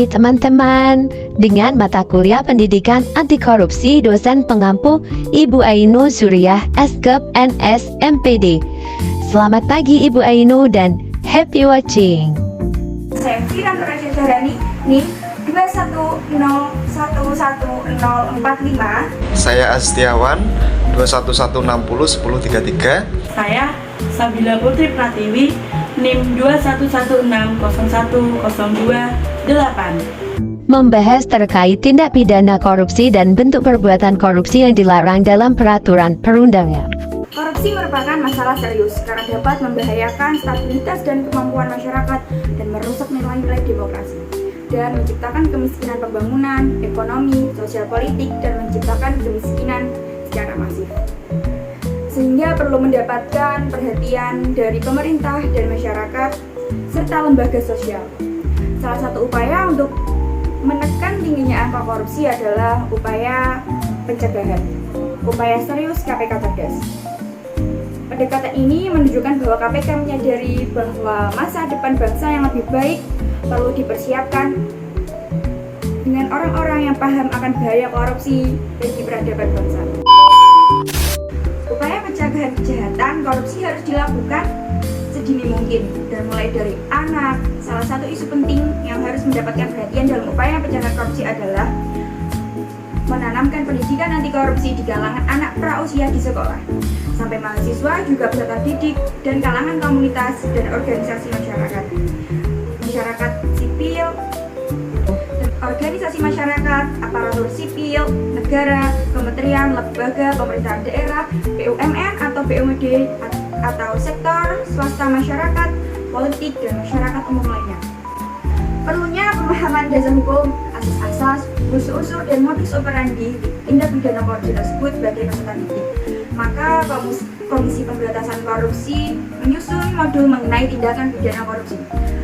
nih teman-teman, dengan mata kuliah pendidikan anti korupsi dosen pengampu Ibu Ainul Suriah SKEP NS MPD. Selamat pagi Ibu Ainul dan happy watching. Saya Fira Nuraja Jarani, NIM 2111045. Saya Astiawan 211601033. Saya Sabila Putri Pratiwi, NIM 211602028. Membahas terkait tindak pidana korupsi dan bentuk perbuatan korupsi yang dilarang dalam peraturan perundangan. Korupsi merupakan masalah serius karena dapat membahayakan stabilitas dan kemampuan masyarakat dan merusak nilai-nilai demokrasi dan menciptakan kemiskinan pembangunan, ekonomi, sosial politik, dan menciptakan kemiskinan secara masif. Sehingga perlu mendapatkan perhatian dari pemerintah dan masyarakat serta lembaga sosial. Salah satu upaya untuk menekan tingginya angka korupsi adalah upaya pencegahan, upaya serius KPK cerdas. Pendekatan ini menunjukkan bahwa KPK menyadari bahwa masa depan bangsa yang lebih baik perlu dipersiapkan dengan orang-orang yang paham akan bahaya korupsi bagi peradaban bangsa. Upaya pencegahan kejahatan korupsi harus dilakukan sedini mungkin dan mulai dari anak. Salah satu isu penting yang harus mendapatkan perhatian dalam upaya pencegahan korupsi adalah menanamkan pendidikan anti korupsi di kalangan anak prausia di sekolah, sampai mahasiswa juga peserta didik dan kalangan komunitas dan organisasi masyarakat sipil, organisasi masyarakat, aparatur sipil, negara, kementerian, lembaga, pemerintahan daerah, BUMN atau BUMD, atau sektor swasta masyarakat, politik, dan masyarakat umum lainnya. Perlunya pemahaman dasar hukum, asas-asas, unsur-unsur, dan modus operandi tindak pidana korupsi tersebut sebagai peserta didik. Maka Komisi Pemberantasan Korupsi menyusun modul mengenai tindakan pidana korupsi.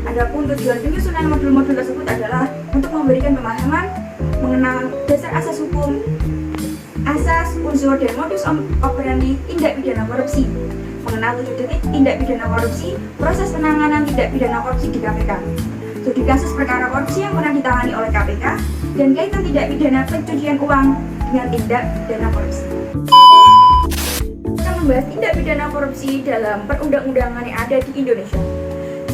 Adapun tujuan penyusunan modul-modul tersebut adalah untuk memberikan pemahaman mengenal dasar asas hukum, asas, unsur, dan modus operandi tindak pidana korupsi, mengenal 7 titik tindak pidana korupsi, proses penanganan tindak pidana korupsi di KPK, studi kasus perkara korupsi yang pernah ditangani oleh KPK, dan kaitan tindak pidana pencucian uang dengan tindak pidana korupsi. Kita membahas tindak pidana korupsi dalam perundang-undangan yang ada di Indonesia.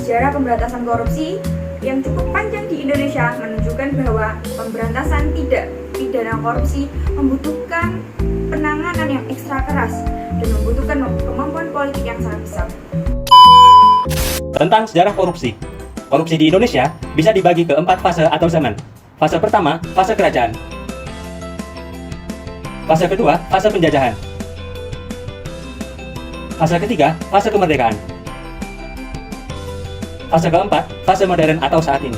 Sejarah pemberantasan korupsi yang cukup panjang di Indonesia menunjukkan bahwa pemberantasan tindak pidana korupsi membutuhkan penanganan yang ekstra keras dan membutuhkan kemampuan politik yang sangat besar. Tentang sejarah korupsi. Korupsi di Indonesia bisa dibagi ke 4 fase atau zaman. Fase pertama, fase kerajaan. Fase kedua, fase penjajahan. Fase ketiga, fase kemerdekaan. Fase keempat, fase modern atau saat ini.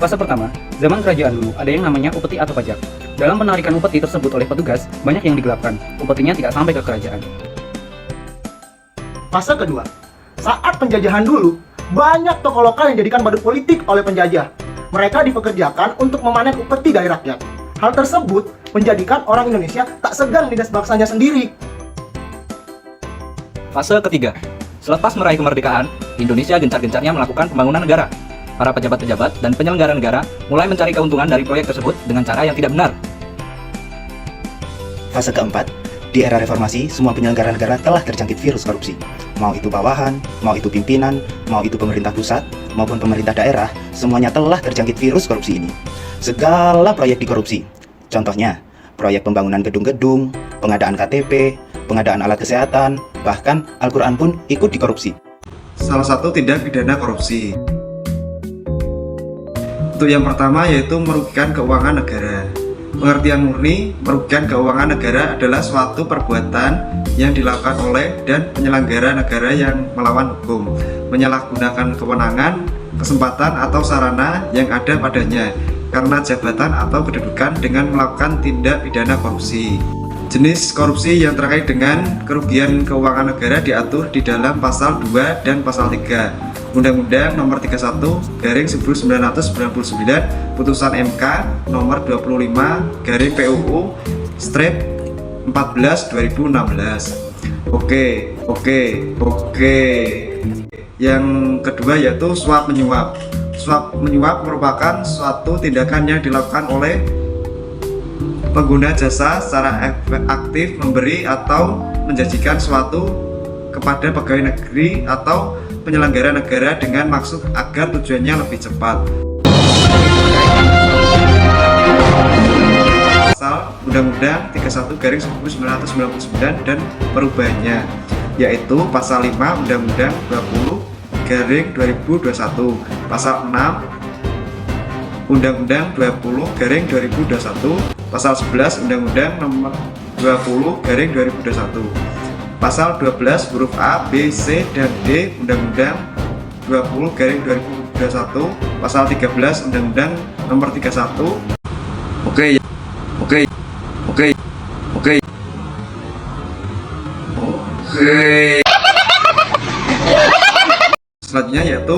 Fase pertama, zaman kerajaan dulu, ada yang namanya upeti atau pajak. Dalam penarikan upeti tersebut oleh petugas, banyak yang digelapkan. Upetinya tidak sampai ke kerajaan. Fase kedua, saat penjajahan dulu, banyak tokoh lokal yang dijadikan badut politik oleh penjajah. Mereka dipekerjakan untuk memanen upeti dari rakyat. Hal tersebut menjadikan orang Indonesia tak segan menindas bangsanya sendiri. Fase ketiga, selepas meraih kemerdekaan, Indonesia gencar-gencarnya melakukan pembangunan negara. Para pejabat-pejabat dan penyelenggara negara mulai mencari keuntungan dari proyek tersebut dengan cara yang tidak benar. Fase keempat, di era reformasi, semua penyelenggara negara telah terjangkit virus korupsi. Mau itu bawahan, mau itu pimpinan, mau itu pemerintah pusat, maupun pemerintah daerah, semuanya telah terjangkit virus korupsi ini. Segala proyek dikorupsi. Contohnya, proyek pembangunan gedung-gedung, pengadaan KTP, pengadaan alat kesehatan, bahkan Al-Quran pun ikut dikorupsi. Salah satu tindak pidana korupsi. Untuk yang pertama yaitu merugikan keuangan negara. Pengertian murni merugikan keuangan negara adalah suatu perbuatan yang dilakukan oleh dan penyelenggara negara yang melawan hukum, menyalahgunakan kewenangan, kesempatan atau sarana yang ada padanya karena jabatan atau kedudukan dengan melakukan tindak pidana korupsi. Jenis korupsi yang terkait dengan kerugian keuangan negara diatur di dalam pasal 2 dan pasal 3 Undang-Undang Nomor 31/1999 Putusan MK Nomor 25/PUU/14/2016. Oke. Yang kedua yaitu suap menyuap. Suap menyuap merupakan suatu tindakan yang dilakukan oleh pengguna jasa secara aktif memberi atau menjanjikan suatu kepada pegawai negeri atau penyelenggara negara dengan maksud agar tujuannya lebih cepat. Pasal Undang-Undang 31/1999 dan perubahannya, yaitu pasal 5 Undang-Undang 20/2021, pasal 6 Undang-Undang 20/2021, pasal 11 Undang-Undang nomor 20/2021, pasal 12 huruf A, B, C, dan D Undang-Undang 20/2021, pasal 13 Undang-Undang nomor 31. Oke. Selanjutnya yaitu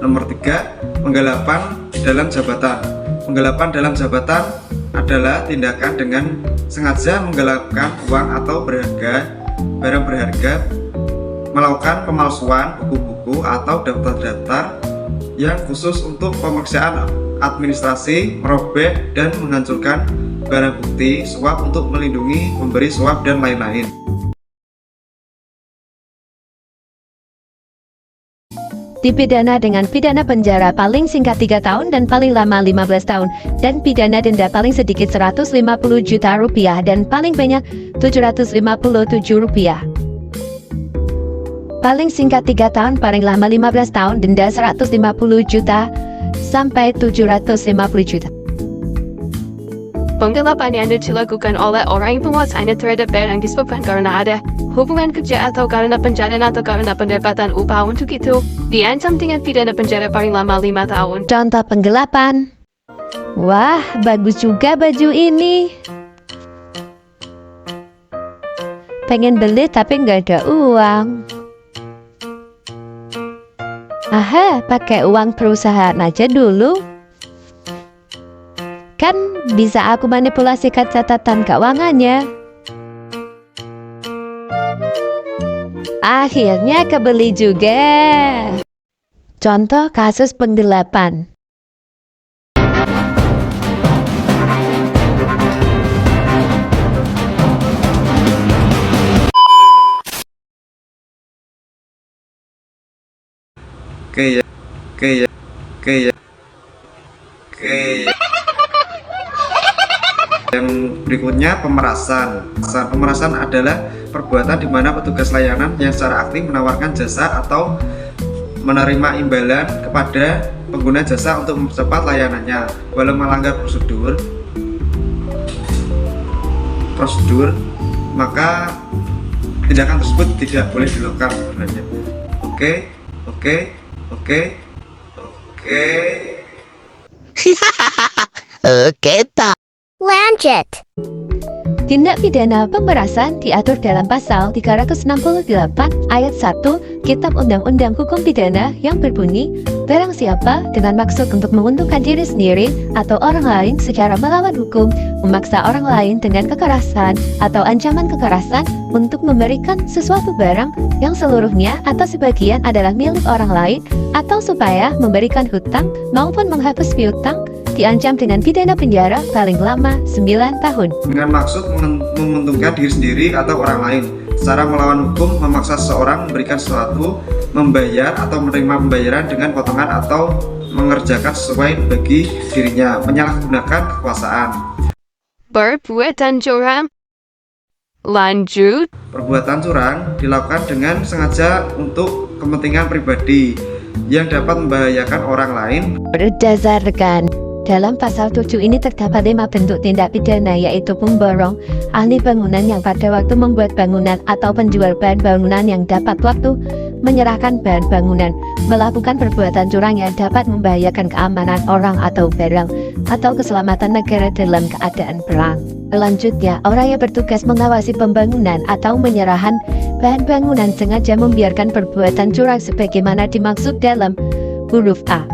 nomor 3, penggelapan dalam jabatan. Penggelapan dalam jabatan adalah tindakan dengan sengaja menggelapkan uang atau barang berharga, melakukan pemalsuan buku-buku atau daftar-daftar yang khusus untuk pemeriksaan administrasi, merobek dan menghancurkan barang bukti, suap untuk melindungi pemberi suap, dan lain-lain. Dipidana dengan pidana penjara paling singkat 3 tahun dan paling lama 15 tahun, dan pidana denda paling sedikit 150 juta rupiah dan paling banyak 757 rupiah. Paling singkat 3 tahun, paling lama 15 tahun, denda 150 juta sampai 750 juta. Penggelapan yang dilakukan oleh orang yang penguasanya terhadap barang disebabkan karena ada hubungan kerja atau karena penjara atau karena pendapatan upah, untuk itu diancam dengan pidana penjara paling lama 5 tahun. Contoh penggelapan. Wah, bagus juga baju ini. Pengen beli tapi nggak ada uang. Aha, pakai uang perusahaan aja dulu. Kan bisa aku manipulasikan catatan keuangannya. Akhirnya kebeli juga. Contoh kasus penggelapan. Oke. Yang berikutnya pemerasan. Pemerasan adalah perbuatan di mana petugas layanan yang secara aktif menawarkan jasa atau menerima imbalan kepada pengguna jasa untuk mempercepat layanannya, walau melanggar prosedur, maka tindakan tersebut tidak boleh dilakukan sebenarnya. Oke. Lanjut. Tindak pidana pemerasan diatur dalam pasal 368 ayat 1 Kitab Undang-Undang Hukum Pidana yang berbunyi, barang siapa dengan maksud untuk menguntungkan diri sendiri atau orang lain secara melawan hukum, memaksa orang lain dengan kekerasan atau ancaman kekerasan untuk memberikan sesuatu barang yang seluruhnya atau sebagian adalah milik orang lain, atau supaya memberikan hutang maupun menghapus piutang, diancam dengan pidana penjara paling lama 9 tahun. Dengan maksud menguntungkan diri sendiri atau orang lain secara melawan hukum, memaksa seseorang memberikan sesuatu, membayar atau menerima pembayaran dengan potongan atau mengerjakan sesuai bagi dirinya, menyalahgunakan kekuasaan. Perbuatan curang. Lanjut. Perbuatan curang dilakukan dengan sengaja untuk kepentingan pribadi yang dapat membahayakan orang lain. Berdasarkan dalam pasal 7 ini terdapat 5 bentuk tindak pidana, yaitu pemborong, ahli bangunan yang pada waktu membuat bangunan atau penjual bahan bangunan yang dapat waktu menyerahkan bahan bangunan, melakukan perbuatan curang yang dapat membahayakan keamanan orang atau barang atau keselamatan negara dalam keadaan perang. Selanjutnya, orang yang bertugas mengawasi pembangunan atau menyerahan bahan bangunan sengaja membiarkan perbuatan curang sebagaimana dimaksud dalam huruf A.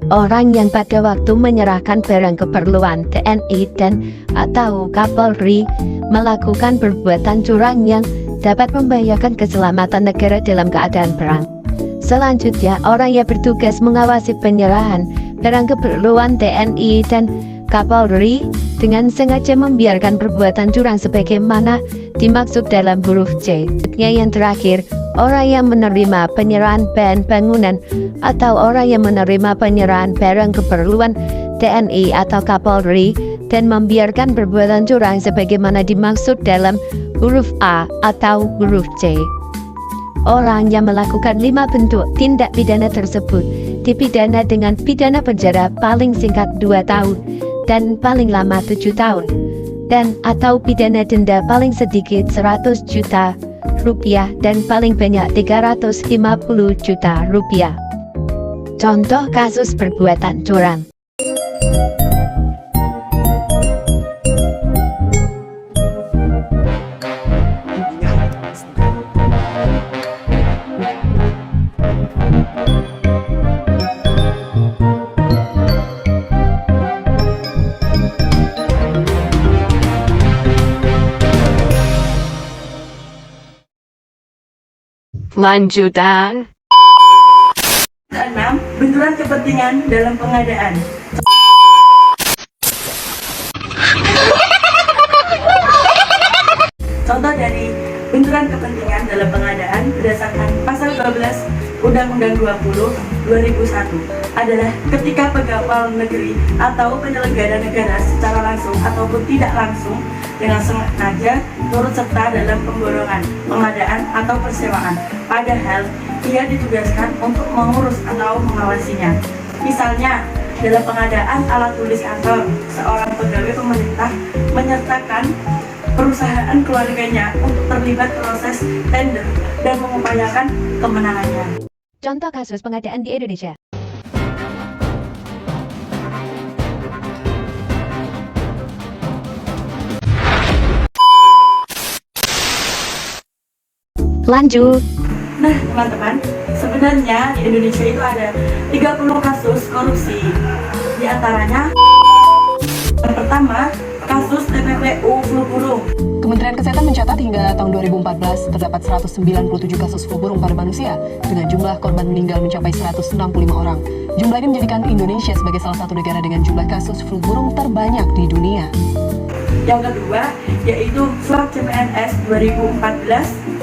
Orang yang pada waktu menyerahkan barang keperluan TNI dan atau Kapolri melakukan perbuatan curang yang dapat membahayakan keselamatan negara dalam keadaan perang. Selanjutnya, orang yang bertugas mengawasi penyerahan barang keperluan TNI dan Kapolri dengan sengaja membiarkan perbuatan curang sebagaimana dimaksud dalam huruf C. Yang terakhir, orang yang menerima penyerahan bahan bangunan atau orang yang menerima penyerahan barang keperluan TNI atau Kapolri dan membiarkan perbuatan curang sebagaimana dimaksud dalam huruf A atau huruf C. Orang yang melakukan 5 bentuk tindak pidana tersebut dipidana dengan pidana penjara paling singkat 2 tahun dan paling lama 7 tahun dan atau pidana denda paling sedikit 100 juta rupiah dan paling banyak 350 juta rupiah. Contoh kasus perbuatan curang. Lanjutan. 6. Benturan kepentingan dalam pengadaan. Contoh dari benturan kepentingan dalam pengadaan berdasarkan pasal 12 Undang-Undang 20/2001 adalah ketika pegawai negeri atau penyelenggara negara secara langsung ataupun tidak langsung dengan sengaja turut serta dalam pemborongan, pengadaan atau persewaan, padahal ia ditugaskan untuk mengurus atau mengawasinya. Misalnya, dalam pengadaan alat tulis kantor, seorang pegawai pemerintah menyertakan perusahaan keluarganya untuk terlibat proses tender dan mengupayakan kemenangannya. Contoh kasus pengadaan di Indonesia. Lanjut. Nah, teman-teman, sebenarnya di Indonesia itu ada 30 kasus korupsi. Di antaranya, yang pertama, kasus TPPU flu burung. Kementerian Kesehatan mencatat hingga tahun 2014 terdapat 197 kasus flu burung pada manusia dengan jumlah korban meninggal mencapai 165 orang. Jumlah ini menjadikan Indonesia sebagai salah satu negara dengan jumlah kasus flu burung terbanyak di dunia. Yang kedua, yaitu swab CPNS 2014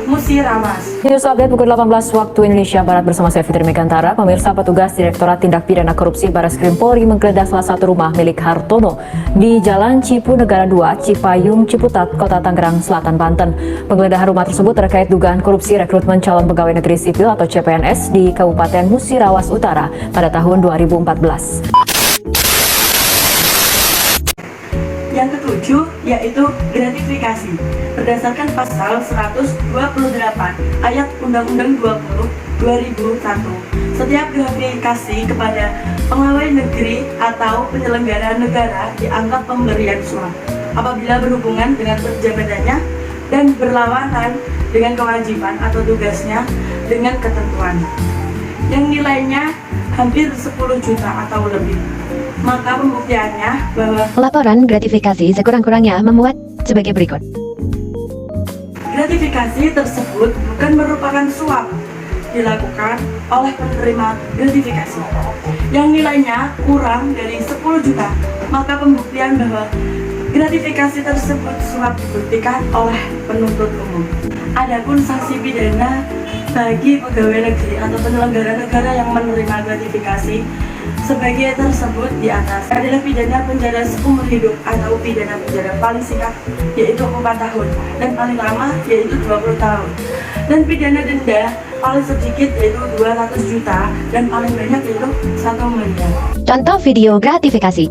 Musirawas. News Update pukul 18 waktu Indonesia Barat bersama saya Fitri Megantara. Pemirsa, petugas Direktorat Tindak Pidana Korupsi Barreskrim Polri menggeledah salah satu rumah milik Hartono di Jalan Cipunegara 2, Cipayung, Ciputat, Kota Tangerang Selatan, Banten. Penggeledahan rumah tersebut terkait dugaan korupsi rekrutmen calon pegawai negeri sipil atau CPNS di Kabupaten Musirawas Utara pada tahun 2014. Yang ketujuh, yaitu gratifikasi. Berdasarkan pasal 128 ayat Undang-Undang 20/2001, setiap gratifikasi kepada pegawai negeri atau penyelenggara negara dianggap pemberian suap apabila berhubungan dengan jabatannya dan berlawanan dengan kewajiban atau tugasnya dengan ketentuan yang nilainya hampir 10 juta atau lebih. Maka pembuktiannya bahwa Laporan gratifikasi sekurang-kurangnya memuat sebagai berikut. gratifikasi tersebut bukan merupakan suap dilakukan oleh penerima gratifikasi yang nilainya kurang dari 10 juta, maka pembuktian bahwa gratifikasi tersebut suap dibuktikan oleh penuntut umum. Adapun sanksi pidana bagi pegawai negeri atau penyelenggara negara yang menerima gratifikasi sebagai tersebut di atas adalah pidana penjara seumur hidup atau pidana penjara paling singkat yaitu 4 tahun dan paling lama yaitu 20 tahun, dan pidana denda paling sedikit yaitu 200 juta dan paling banyak yaitu 1 miliar. Contoh video gratifikasi.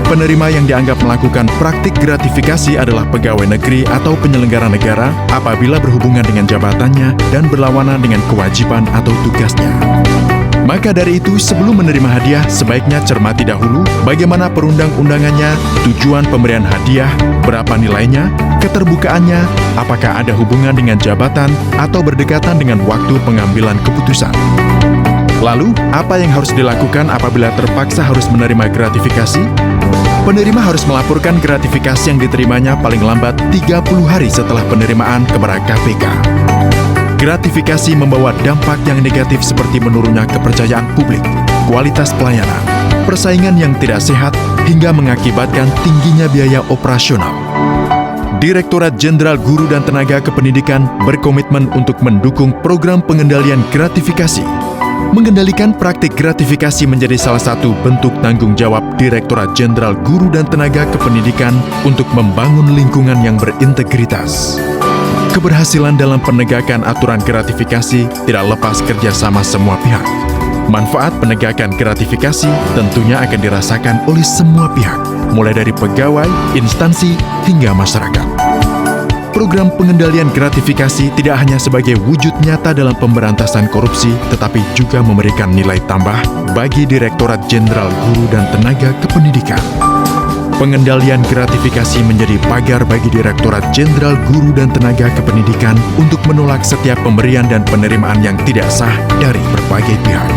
Penerima yang dianggap melakukan praktik gratifikasi adalah pegawai negeri atau penyelenggara negara apabila berhubungan dengan jabatannya dan berlawanan dengan kewajiban atau tugasnya. Maka dari itu, sebelum menerima hadiah, sebaiknya cermati dahulu bagaimana perundang-undangannya, tujuan pemberian hadiah, berapa nilainya, keterbukaannya, apakah ada hubungan dengan jabatan atau berdekatan dengan waktu pengambilan keputusan. Lalu, apa yang harus dilakukan apabila terpaksa harus menerima gratifikasi? Penerima harus melaporkan gratifikasi yang diterimanya paling lambat 30 hari setelah penerimaan kepada KPK. Gratifikasi membawa dampak yang negatif seperti menurunnya kepercayaan publik, kualitas pelayanan, persaingan yang tidak sehat, hingga mengakibatkan tingginya biaya operasional. Direktorat Jenderal Guru dan Tenaga Kependidikan berkomitmen untuk mendukung program pengendalian gratifikasi. Mengendalikan praktik gratifikasi menjadi salah satu bentuk tanggung jawab Direktorat Jenderal Guru dan Tenaga Kependidikan untuk membangun lingkungan yang berintegritas. Keberhasilan dalam penegakan aturan gratifikasi tidak lepas kerjasama semua pihak. Manfaat penegakan gratifikasi tentunya akan dirasakan oleh semua pihak, mulai dari pegawai, instansi, hingga masyarakat. Program pengendalian gratifikasi tidak hanya sebagai wujud nyata dalam pemberantasan korupsi, tetapi juga memberikan nilai tambah bagi Direktorat Jenderal Guru dan Tenaga Kependidikan. Pengendalian gratifikasi menjadi pagar bagi Direktorat Jenderal Guru dan Tenaga Kependidikan untuk menolak setiap pemberian dan penerimaan yang tidak sah dari berbagai pihak.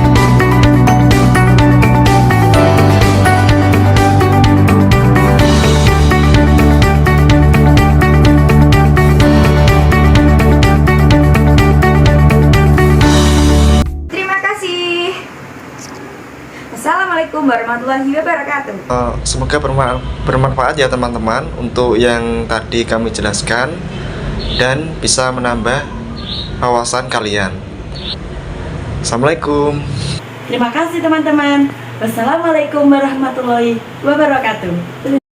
Terima kasih. Assalamualaikum warahmatullahi wabarakatuh. Semoga bermanfaat ya teman-teman untuk yang tadi kami jelaskan dan bisa menambah wawasan kalian. Assalamualaikum. Terima kasih teman-teman. Wassalamualaikum warahmatullahi wabarakatuh.